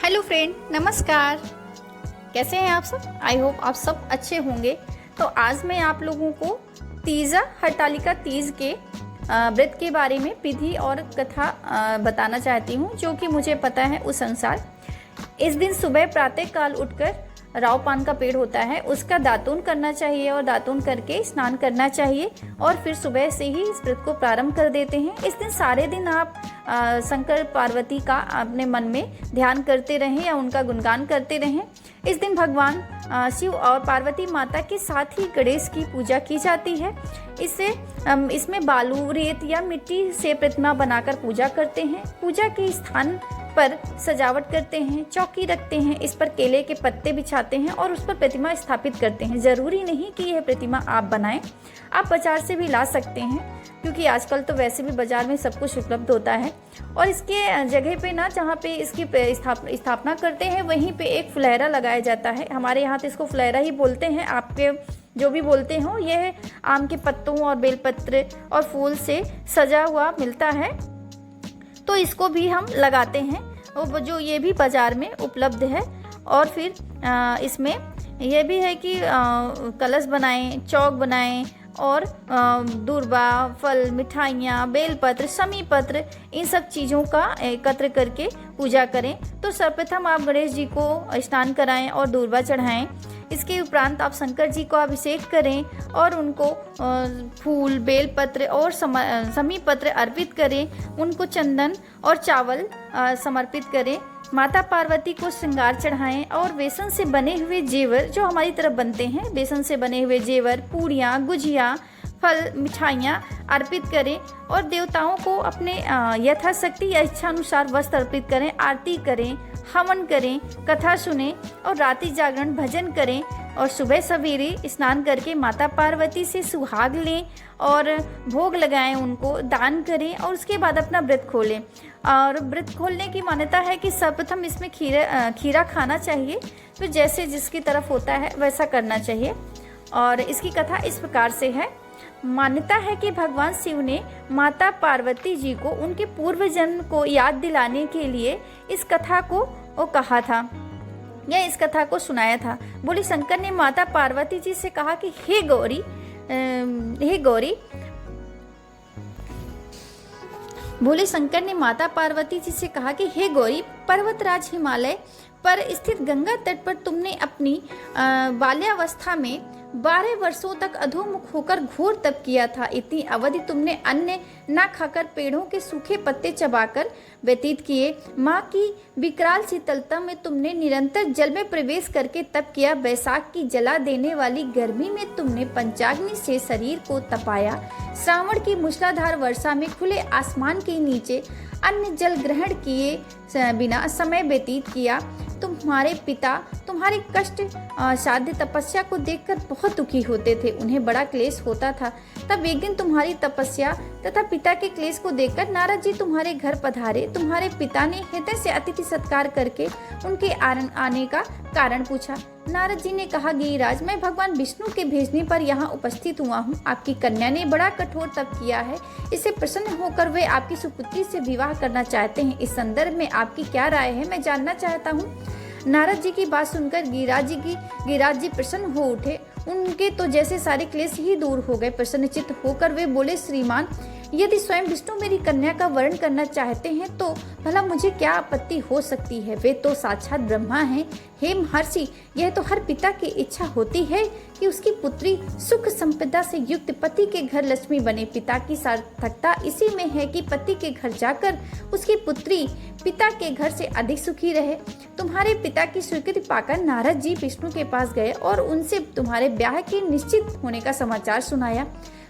Hello friend, नमस्कार। कैसे हैं आप सब? आई होप आप सब अच्छे होंगे। तो आज मैं आप लोगों को तीजा हरतालिका तीज के व्रत के बारे में विधि और कथा बताना चाहती हूँ, जो कि मुझे पता है उस अनुसार। इस दिन सुबह प्रातः काल उठकर राव पान का पेड़ होता है, उसका दातून करना चाहिए और दातून करके स्नान करना चाहिए और फिर सुबह से ही इस व्रत को प्रारंभ कर देते हैं। इस दिन सारे दिन आप शंकर पार्वती का अपने मन में ध्यान करते रहें या उनका गुणगान करते रहें। इस दिन भगवान शिव और पार्वती माता के साथ ही गणेश की पूजा की जाती है। इसमें बालू, रेत या मिट्टी से प्रतिमा बनाकर पूजा करते हैं। पूजा के स्थान पर सजावट करते हैं, चौकी रखते हैं, इस पर केले के पत्ते बिछाते हैं और उस पर प्रतिमा स्थापित करते हैं। ज़रूरी नहीं कि यह प्रतिमा आप बनाएं, आप बाजार से भी ला सकते हैं, क्योंकि आजकल तो वैसे भी बाजार में सब कुछ उपलब्ध होता है। और इसके जगह पे ना, जहाँ पे इसकी स्थापना करते हैं वहीं पे एक फुलहरा लगाया जाता है। हमारे यहाँ तो इसको फुलहरा ही बोलते हैं, आपके जो भी बोलते हो। यह आम के पत्तों और बेलपत्र और फूल से सजा हुआ मिलता है, तो इसको भी हम लगाते हैं, वो जो ये भी बाज़ार में उपलब्ध है। और फिर इसमें यह भी है कि कलश बनाएं, चौक बनाएं और दूर्बा, फल, मिठाइयाँ, बेलपत्र, समी पत्र, इन सब चीज़ों का एकत्र करके पूजा करें। तो सर्वप्रथम आप गणेश जी को स्नान कराएं और दूर्बा चढ़ाएं। इसके उपरांत आप शंकर जी को अभिषेक करें और उनको फूल, बेलपत्र और समी पत्र अर्पित करें। उनको चंदन और चावल समर्पित करें। माता पार्वती को श्रृंगार चढ़ाएं और बेसन से बने हुए जेवर, जो हमारी तरफ बनते हैं, बेसन से बने हुए जेवर, पूड़ियाँ, गुजिया, फल, मिठाइयाँ अर्पित करें। और देवताओं को अपने यथाशक्ति या इच्छानुसार वस्त्र अर्पित करें, आरती करें, हवन करें, कथा सुने और रात्रि जागरण भजन करें। और सुबह सवेरे स्नान करके माता पार्वती से सुहाग लें और भोग लगाएं, उनको दान करें और उसके बाद अपना व्रत खोलें। और व्रत खोलने की मान्यता है कि सर्वप्रथम इसमें खीरा खाना चाहिए, तो जैसे जिसकी तरफ होता है वैसा करना चाहिए। और इसकी कथा इस प्रकार से है। मान्यता है कि भगवान शिव ने माता पार्वती जी को उनके पूर्व जन्म को याद दिलाने के लिए इस कथा को कहा था या इस कथा को सुनाया था। बोले शंकर ने माता पार्वती जी से कहा कि हे गौरी, भोले शंकर ने माता पार्वती जी से कहा कि हे गौरी, पर्वतराज हिमालय पर स्थित गंगा तट पर तुमने अपनी बाल्यावस्था में 12 वर्षों तक अधोमुख होकर घोर तप किया था। इतनी अवधि तुमने अन्न ना खाकर पेड़ों के सूखे पत्ते चबाकर व्यतीत किए। माँ की विकराल शीतलता में तुमने निरंतर जल में प्रवेश करके तप किया। बैसाख की जला देने वाली गर्मी में तुमने पंचाग्नि से शरीर को तपाया। श्रावण की मूसलाधार वर्षा में खुले आसमान के नीचे अन्न जल ग्रहण किए बिना समय व्यतीत किया। तुम्हारे पिता तुम्हारी कष्ट साध्य तपस्या को देखकर बहुत दुखी होते थे, उन्हें बड़ा क्लेश होता था। तब एक दिन तुम्हारी तपस्या तथा पिता के क्लेश को देखकर नारद जी तुम्हारे घर पधारे। तुम्हारे पिता ने हृदय से अतिथि सत्कार करके उनके आने का कारण पूछा। नारद जी ने कहा, गिरिराज, मैं भगवान विष्णु के भेजने पर यहाँ उपस्थित हुआ हूँ। आपकी कन्या ने बड़ा कठोर तप किया है, इससे प्रसन्न होकर वे आपकी सुपुत्री से विवाह करना चाहते हैं। इस संदर्भ में आपकी क्या राय है, मैं जानना चाहता हूँ। नारद जी की बात सुनकर गिरिराज जी प्रसन्न हो उठे। उनके तो जैसे सारे क्लेश ही दूर हो गए। प्रसन्नचित्त होकर वे बोले, श्रीमान, यदि स्वयं विष्णु मेरी कन्या का वर्ण करना चाहते हैं तो भला मुझे क्या आपत्ति हो सकती है? वे तो साक्षात ब्रह्मा हैं। हे महर्षि, यह तो हर पिता की इच्छा होती है कि उसकी पुत्री सुख संपदा से युक्त पति के घर लक्ष्मी बने। पिता की सार्थकता इसी में है कि पति के घर जाकर उसकी पुत्री पिता के घर से अधिक सुखी रहे। तुम्हारे पिता की स्वीकृति पाकर नारद जी विष्णु के पास गए और उनसे तुम्हारे ब्याह के निश्चित होने का समाचार सुनाया।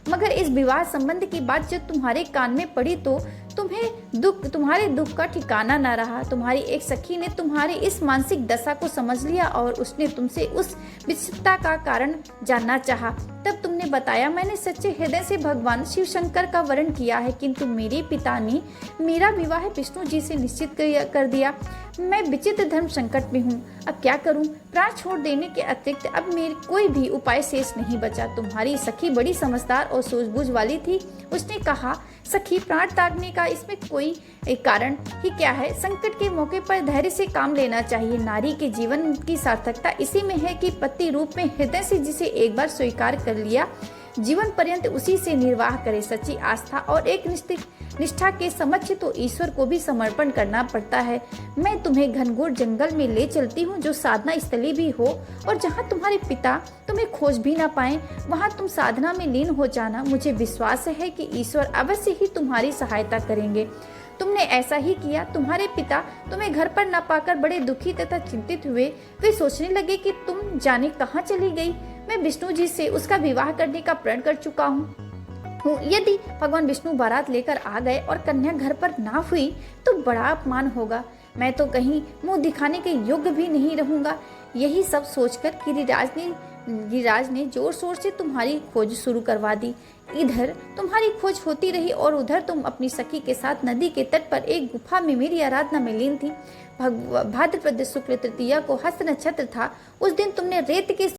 मगर इस विवाह संबंध की बात जब तुम्हारे कान में पड़ी तो तुम्हारे दुख का ठिकाना न रहा। तुम्हारी एक सखी ने तुम्हारी इस मानसिक दशा को समझ लिया और उसने तुमसे उस विचित्रता का कारण जानना चाहा। तब तुमने बताया, मैंने सच्चे हृदय से भगवान शिव शंकर का वर्ण किया है, किंतु मेरे पिता ने मेरा विवाह विष्णु जी से निश्चित कर दिया। मैं विचित्र धर्म संकट में हूँ, अब क्या करूँ? प्राण छोड़ देने के अतिरिक्त अब मेरे कोई भी उपाय शेष नहीं बचा। तुम्हारी सखी बड़ी समझदार और सूझबूझ वाली थी। उसने कहा, सखी, प्राण त्यागने का इसमें कोई एक कारण ही क्या है? संकट के मौके पर धैर्य से काम लेना चाहिए। नारी के जीवन की सार्थकता इसी में है कि पति रूप में हृदय से जिसे एक बार स्वीकार कर लिया, जीवन पर्यंत उसी से निर्वाह करे। सच्ची आस्था और एक निष्ठा के समक्ष तो ईश्वर को भी समर्पण करना पड़ता है। मैं तुम्हें घनघोर जंगल में ले चलती हूँ, जो साधना स्थली भी हो, और जहाँ तुम्हारे पिता तुम्हें खोज भी ना पाए, वहाँ तुम साधना में लीन हो जाना। मुझे विश्वास है कि ईश्वर अवश्य ही तुम्हारी सहायता करेंगे। तुमने ऐसा ही किया। तुम्हारे पिता तुम्हें घर पर न पाकर बड़े दुखी तथा चिंतित हुए। वे सोचने लगे कि तुम जाने कहाँ चली गई। मैं विष्णु जी से उसका विवाह करने का प्रण कर चुका हूँ। यदि भगवान विष्णु बारात लेकर आ गए और कन्या घर पर ना हुई तो बड़ा अपमान होगा। मैं तो कहीं मुंह दिखाने के योग्य भी नहीं रहूंगा। यही सब सोचकर गिरिराज ने जोर शोर से तुम्हारी खोज शुरू करवा दी। इधर तुम्हारी खोज होती रही और उधर तुम अपनी सखी के साथ नदी के तट पर एक गुफा में मेरी आराधना में लीन थी। भाद्रपद शुक्ल तृतीया को हस्त नक्षत्र था। उस दिन तुमने रेत के